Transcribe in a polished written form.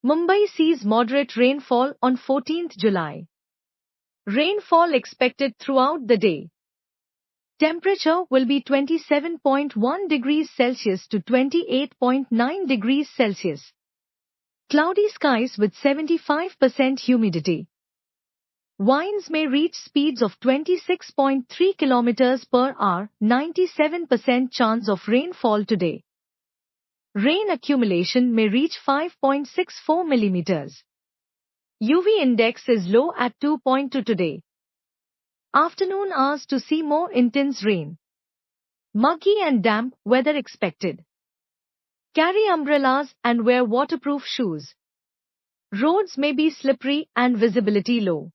Mumbai sees moderate rainfall on 14th July. Rainfall expected throughout the day. Temperature will be 27.1 degrees Celsius to 28.9 degrees Celsius. Cloudy skies with 75% humidity. Winds may reach speeds of 26.3 km per hour, 97% chance of rainfall today. Rain accumulation may reach 5.64 millimeters. UV index is low at 2.2 today. Afternoon hours to see more intense rain. Muggy and damp weather expected. Carry umbrellas and wear waterproof shoes. Roads may be slippery and visibility low.